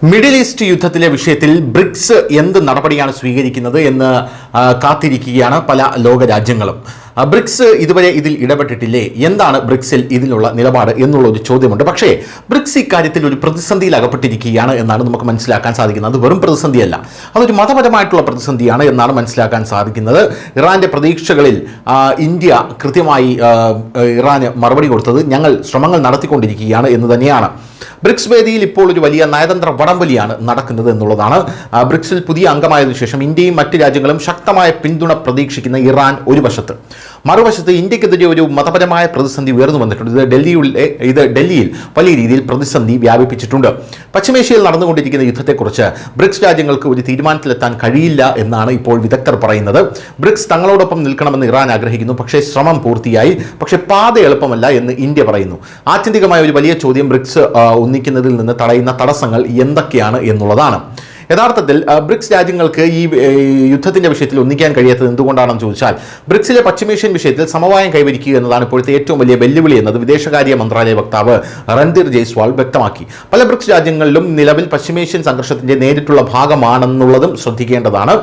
Middle east യുദ്ധത്തിലെ വിഷയത്തിൽ BRICS എന്ത് നടപടിയാണ് സ്വീകരിക്കുന്നത് എന്ന് കാത്തിരിക്കുകയാണ് പല ലോകരാജ്യങ്ങളും. ബ്രിക്സ് ഇതുവരെ ഇതിൽ ഇടപെട്ടിട്ടില്ലേ? എന്താണ് ബ്രിക്സിൽ ഇതിനുള്ള നിലപാട് എന്നുള്ള ഒരു ചോദ്യമുണ്ട്. പക്ഷേ ബ്രിക്സ് ഇക്കാര്യത്തിൽ ഒരു പ്രതിസന്ധിയിൽ അകപ്പെട്ടിരിക്കുകയാണ് എന്നാണ് നമുക്ക് മനസ്സിലാക്കാൻ സാധിക്കുന്നത്. അത് വെറും പ്രതിസന്ധിയല്ല, അതൊരു മതപരമായിട്ടുള്ള പ്രതിസന്ധിയാണ് എന്നാണ് മനസ്സിലാക്കാൻ സാധിക്കുന്നത്. ഇറാന്റെ പ്രതീക്ഷകളിൽ ഇന്ത്യ കൃത്യമായി ഇറാന് മറുപടി കൊടുത്തത് ഞങ്ങൾ ശ്രമങ്ങൾ നടത്തിക്കൊണ്ടിരിക്കുകയാണ് എന്ന് തന്നെയാണ്. ബ്രിക്സ് വേദിയിൽ ഇപ്പോൾ ഒരു വലിയ നയതന്ത്ര വടംവലിയാണ് നടക്കുന്നത് എന്നുള്ളതാണ്. ബ്രിക്സിൽ പുതിയ അംഗമായതിനു ശേഷം ഇന്ത്യയും മറ്റ് രാജ്യങ്ങളും ശക്തമായ പിന്തുണ പ്രതീക്ഷിക്കുന്ന ഇറാൻ ഒരു വശത്ത്, മറുവശത്ത് ഇന്ത്യക്കെതിരെ ഒരു മതപരമായ പ്രതിസന്ധി ഉയർന്നു വന്നിട്ടുണ്ട്. ഇത് ഡൽഹിയിൽ വലിയ രീതിയിൽ പ്രതിസന്ധി വ്യാപിപ്പിച്ചിട്ടുണ്ട്. പശ്ചിമേഷ്യയിൽ നടന്നുകൊണ്ടിരിക്കുന്ന യുദ്ധത്തെക്കുറിച്ച് ബ്രിക്സ് രാജ്യങ്ങൾക്ക് ഒരു തീരുമാനത്തിലെത്താൻ കഴിയില്ല എന്നാണ് ഇപ്പോൾ വിദഗ്ധർ പറയുന്നത്. ബ്രിക്സ് തങ്ങളോടൊപ്പം നിൽക്കണമെന്ന് ഇറാൻ ആഗ്രഹിക്കുന്നു, പക്ഷേ ശ്രമം പൂർത്തിയായി, പക്ഷേ പാത എളുപ്പമല്ല എന്ന് ഇന്ത്യ പറയുന്നു. ആത്യന്തികമായ ഒരു വലിയ ചോദ്യം ബ്രിക്സ് ഒന്നിക്കുന്നതിൽ നിന്ന് തടയുന്ന തടസ്സങ്ങൾ എന്തൊക്കെയാണ് എന്നുള്ളതാണ്. യഥാർത്ഥത്തിൽ ബ്രിക്സ് രാജ്യങ്ങൾക്ക് ഈ യുദ്ധത്തിന്റെ വിഷയത്തിൽ ഒന്നിക്കാൻ കഴിയാത്തത് എന്തുകൊണ്ടാണെന്ന് ചോദിച്ചാൽ, ബ്രിക്സിലെ പശ്ചിമേഷ്യൻ വിഷയത്തിൽ സമവായം കൈവരിക്കുക എന്നതാണ് ഇപ്പോഴത്തെ ഏറ്റവും വലിയ വെല്ലുവിളി എന്നത് വിദേശകാര്യ മന്ത്രാലയ വക്താവ് രൺധീർ ജയ്സ്വാൾ വ്യക്തമാക്കി. പല ബ്രിക്സ് രാജ്യങ്ങളിലും നിലവിൽ പശ്ചിമേഷ്യൻ സംഘർഷത്തിന്റെ നേരിട്ടുള്ള ഭാഗമാണെന്നുള്ളതും ശ്രദ്ധിക്കേണ്ടതാണ്.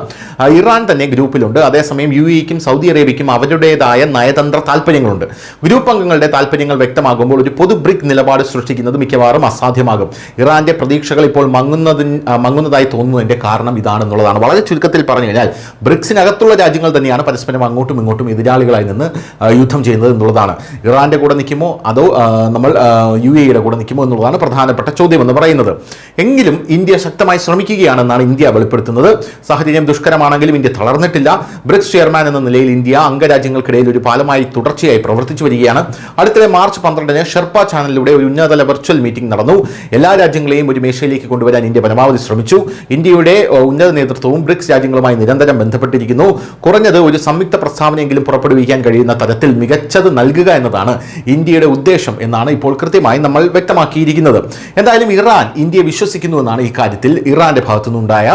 ഇറാൻ തന്നെ ഗ്രൂപ്പിലുണ്ട്. അതേസമയം UAEക്കും സൗദി അറേബ്യയ്ക്കും അവരുടേതായ നയതന്ത്ര താല്പര്യങ്ങളുണ്ട്. ഗ്രൂപ്പ് അംഗങ്ങളുടെ താല്പര്യങ്ങൾ വ്യക്തമാകുമ്പോൾ ഒരു പൊതു ബ്രിക് നിലപാട് സൃഷ്ടിക്കുന്നത് മിക്കവാറും അസാധ്യമാകും. ഇറാന്റെ പ്രതീക്ഷകൾ ഇപ്പോൾ മങ്ങുന്നതായി തോന്നുന്നതിന്റെ കാരണം ഇതാണെന്നുള്ളതാണ്. വളരെ ചുരുക്കത്തിൽ പറഞ്ഞു കഴിഞ്ഞാൽ ബ്രിക്സിനകത്തുള്ള രാജ്യങ്ങൾ തന്നെയാണ് പരസ്പരം അങ്ങോട്ടും ഇങ്ങോട്ടും എതിരാളികളായി നിന്ന് യുദ്ധം ചെയ്യുന്നത് എന്നുള്ളതാണ്. ഇറാന്റെ കൂടെ നിൽക്കുമോ അതോ നമ്മൾ UAEയുടെ കൂടെ നിൽക്കുമോ എന്നുള്ളതാണ് പ്രധാനപ്പെട്ട ചോദ്യം എന്ന് പറയുന്നത്. എങ്കിലും ഇന്ത്യ ശക്തമായി ശ്രമിക്കുകയാണെന്നാണ് ഇന്ത്യ വെളിപ്പെടുത്തുന്നത്. സാഹചര്യം ദുഷ്കരമാണെങ്കിലും ഇന്ത്യ തളർന്നിട്ടില്ല. ബ്രിക്സ് ചെയർമാൻ എന്ന നിലയിൽ ഇന്ത്യ അംഗരാജ്യങ്ങൾക്കിടയിൽ ഒരു പാലമായി തുടർച്ചയായി പ്രവർത്തിച്ചു വരികയാണ്. അടുത്തിടെ മാർച്ച് 12 ഷെർപ്പ ചാനലിലൂടെ ഒരു ഉന്നതതല വെർച്വൽ മീറ്റിംഗ് നടന്നു. എല്ലാ രാജ്യങ്ങളെയും ഒരു മേശയിലേക്ക് കൊണ്ടുവരാൻ ഇന്ത്യ പരമാവധി ശ്രമിച്ചു. ഇന്ത്യയുടെ ഉന്നത നേതൃത്വവും ബ്രിക്സ് രാജ്യങ്ങളുമായി നിരന്തരം ബന്ധപ്പെട്ടിരിക്കുന്നു. കുറഞ്ഞത് ഒരു സംയുക്ത പ്രസ്താവനയെങ്കിലും പുറപ്പെടുവിക്കാൻ കഴിയുന്ന തരത്തിൽ മികച്ചത് നൽകുക എന്നതാണ് ഇന്ത്യയുടെ ഉദ്ദേശം എന്നാണ് ഇപ്പോൾ കൃത്യമായി നമ്മൾ വ്യക്തമാക്കിയിരിക്കുന്നത്. എന്തായാലും ഇറാൻ ഇന്ത്യയെ വിശ്വസിക്കുന്നു എന്നാണ് ഇക്കാര്യത്തിൽ ഇറാന്റെ ഭാഗത്തു നിന്നുണ്ടായ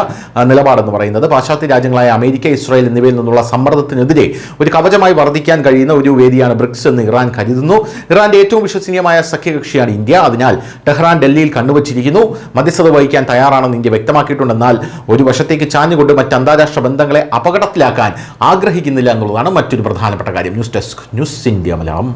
നിലപാടെന്ന് പറയുന്നത്. പാശ്ചാത്യ രാജ്യങ്ങളായ അമേരിക്ക, ഇസ്രായേൽ എന്നിവയിൽ നിന്നുള്ള സമ്മർദ്ദത്തിനെതിരെ ഒരു കവചമായി വർദ്ധിക്കാൻ കഴിയുന്ന ഒരു വേദിയാണ് ബ്രിക്സ് എന്ന് ഇറാൻ കരുതുന്നു. ഇറാന്റെ ഏറ്റവും വിശ്വസനീയമായ സഖ്യകക്ഷിയാണ് ഇന്ത്യ. അതിനാൽ ടെഹ്റാൻ ഡൽഹിയിൽ കണ്ണുവച്ചിരിക്കുന്നു. മധ്യസ്ഥത വഹിക്കാൻ തയ്യാറാണെന്ന് ഇന്ത്യ വ്യക്തമാക്കിയിട്ടുണ്ടെന്നാൽ ഒരു വശത്തേക്ക് ചാഞ്ഞുകൊണ്ട് മറ്റ് അന്താരാഷ്ട്ര ബന്ധങ്ങളെ അപകടത്തിലാക്കാൻ ആഗ്രഹിക്കുന്നില്ല എന്നുള്ളതാണ് മറ്റൊരു പ്രധാനപ്പെട്ട കാര്യം. News desk, news India Malayalam.